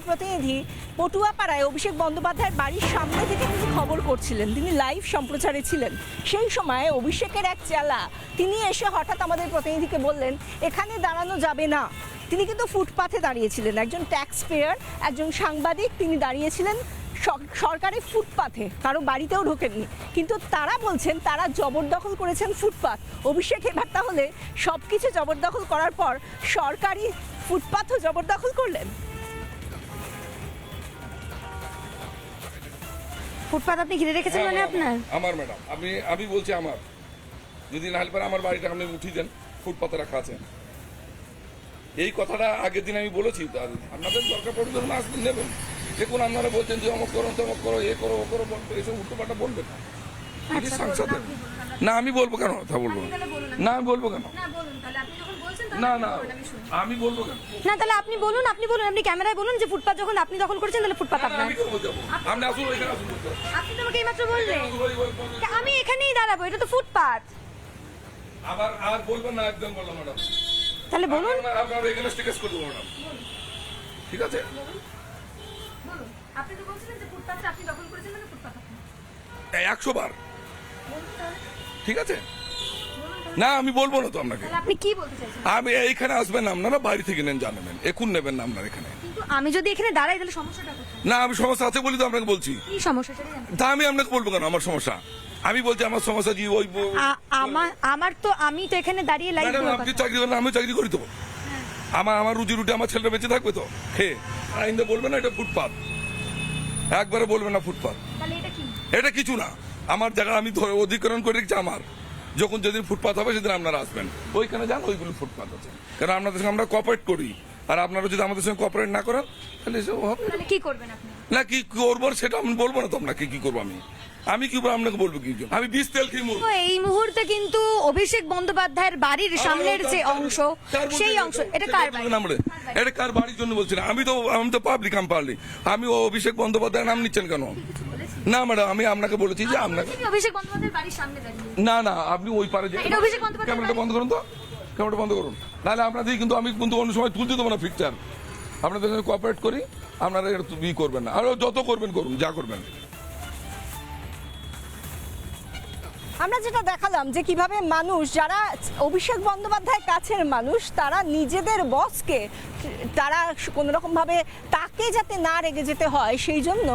প্রতিনিধি পটুয়াপাড়ায় অভিষেক বন্দ্যোপাধ্যায়ের বাড়ির সামনে থেকে তিনি খবর করছিলেন, তিনি লাইভ সম্প্রচারে ছিলেন। সেই সময় অভিষেকের এক চেলা তিনি এসে হঠাৎ আমাদের প্রতিনিধিকে বললেন এখানে দাঁড়ানো যাবে না। তিনি কিন্তু ফুটপাথে দাঁড়িয়েছিলেন, একজন ট্যাক্স পেয়ার, একজন সাংবাদিক, তিনি দাঁড়িয়েছিলেন সরকারি ফুটপাথে, কারো বাড়িতেও ঢোকেননি। কিন্তু তারা বলছেন তারা জবরদখল করেছেন ফুটপাথ। অভিষেক এবার তাহলে সব কিছু জবরদখল করার পর সরকারি ফুটপাথও জবরদখল করলেন। ফুটপাথ আপনি ঘিরে রেখেছেন মানে আপনার? আমার ম্যাডাম, আমি বলছি আমার, যদি না হলে পরে আমার বাড়িটা আপনি উঠিয়ে দেন, ফুটপাথে রাখা আছে। এই কথাটা আগের দিন আমি বলেছি, আপনাদের দরকার পড়বে যখন আসবেন নেবেন। দেখুন আপনারা বলছেন যে অমুক করো তমুক করো, এ করো ও করো, এসব উল্টোপাল্টা বলবেন না। সাংসদের না, আমি বলবো কেন কথা বলবো না, আমি বলবো কেন না, না আমি বলবো কেন না, তাহলে আপনি বলুন, আপনি ক্যামেরায় বলুন যে ফুটপাথ যখন আপনি দখল করেছেন তাহলে ফুটপাথ আপনার। আমি কেন যাবো? আপনি আসুন, ওইখানে আসুন। আপনি তো আমাকে এইমাত্র বললেন আমি এখানেই দাঁড়াবো, এটা তো ফুটপাথ। আবার আর বলবেন না, একদম বললাম ম্যাডাম। তাহলে বলুন, আপনারা এখানে স্টিকার্স করে দেবো ম্যাডাম, ঠিক আছে? আপনি তো বলছিলেন যে ফুটপাথটা আপনি দখল করেছেন মানে ফুটপাথ আপনার। 100 বার, ঠিক আছে? না আমি বলবো না তো আপনাকে। তাহলে আপনি কি বলতে চাইছেন? আমি এইখানে আসবেন না, আপনারা বাইরে থেকে নেন, জানাবেন, এখন নেবেন না আপনারা এখানে। কিন্তু আমি যদি এখানে দাঁড়াই তাহলে সমস্যাটা কোথায়? না আমি সমস্যা আছে বলি তো আপনাকে বলছি। কি সমস্যা সেটা জানেন? তা আমি আপনাকে বলবো কেন আমার সমস্যা? আমি বলছি আমার সমস্যা জি ওই আমি তো এখানে দাঁড়িয়ে লাইভ ম্যাডাম, আপনি চাকরি করেন, আমিও চাকরি করি তো। আমার রুজি রুটি আমার ছেলেটা বেঁচে থাকবে তো খেয়ে। আইনটা বলবেন না এটা ফুটপাথ, একবারে বলবেন না ফুটপাথ। তাহলে এটা কি? এটা কিছু না, আমার জায়গা আমি অধিগ্রহণ করে রেখেছি আমার। যখন যেদিন ফুটপাথ হবে সেদিন আপনারা আসবেন, ওইখানে যান, ওইগুলো ফুটপাথ আছে। কারণ আপনাদের সঙ্গে আমরা কোঅপারেট করি, আর আপনারা যদি আমাদের সঙ্গে কোঅপারেট না করেন তাহলে এসব হবে তাহলে কি করবেন আপনি? না। কি করবো সেটা আমি বলবো না তো আপনাকে, কি করবো আমি কি করবো আপনাকে বলবো কি? আমি 20 তেল খেয়ে মরবো। তো এই মুহূর্তে কিন্তু অভিষেক বন্দ্যোপাধ্যায়ের বাড়ির সামনের যে অংশ, সেই অংশ এটা কার বাড়ি? এটা কার বাড়ির জন্য বলছি না, আমি তো পাবলিক পাবলিক। আমি অভিষেক বন্দ্যোপাধ্যায়ের নাম নিচ্ছেন কেন? না ম্যাডাম, আমি আপনাকে বলেছি যে আপনাকে অভিষেক বন্দ্যোপাধ্যায়ের বাড়ির সামনে দাঁড়িয়ে। না না, আপনি ওই পারে যে এটা অভিষেক বন্দ্যোপাধ্যায়। ক্যামেরাটা বন্ধ করুন তো, ক্যামেরাটা বন্ধ করুন, নাহলে আপনাদের কিন্তু আমি কিন্তু অন্য সময় তুলতে দেবো না পিকচার। আপনাদের সঙ্গে কোঅপারেট করি, আপনারা এটা করবেন না, আর যত করবেন করুন, যা করবেন। আমরা যেটা দেখালাম যে কিভাবে মানুষ যারা অভিষেক বন্দ্যোপাধ্যায়ের কাছের মানুষ, তারা নিজেদের বসকে তারা কোনো রকমভাবে তাকে যাতে না রেগে যেতে হয় সেই জন্য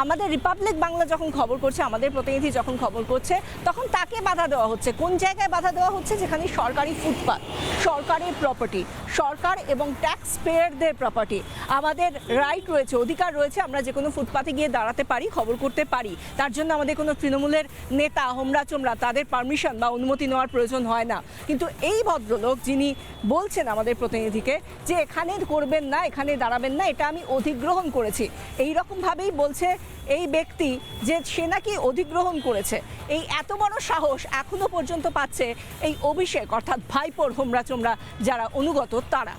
আমাদের রিপাবলিক বাংলা যখন খবর করছে, আমাদের প্রতিনিধি যখন খবর করছে, তখন তাকে বাধা দেওয়া হচ্ছে। কোন জায়গায় বাধা দেওয়া হচ্ছে? যেখানে সরকারি ফুটপাথ, সরকারের প্রপার্টি, সরকার এবং ট্যাক্স পেয়ারদের প্রপার্টি। আমাদের রাইট রয়েছে, অধিকার রয়েছে, আমরা যে কোনো ফুটপাথে গিয়ে দাঁড়াতে পারি, খবর করতে পারি। তার জন্য আমাদের কোনো তৃণমূলের নেতা হোমরা চোমরা তাদের পারমিশন বা অনুমতি নেওয়ার প্রয়োজন হয় না। কিন্তু এই ভদ্রলোক যিনি বলছেন আমাদের প্রতিনিধিকে যে এখানে করবেন না, এখানে দাঁড়াবেন না, এটা আমি অধিগ্রহণ করেছি, এই রকমভাবেই বলছে এই ব্যক্তি যে সে নাকি অধিগ্রহণ করেছে। এই এত বড় সাহস এখনো পর্যন্ত পাচ্ছে এই অভিষেক অর্থাৎ ভাইপোর হোমরা চোমরা যারা অনুগত তারা।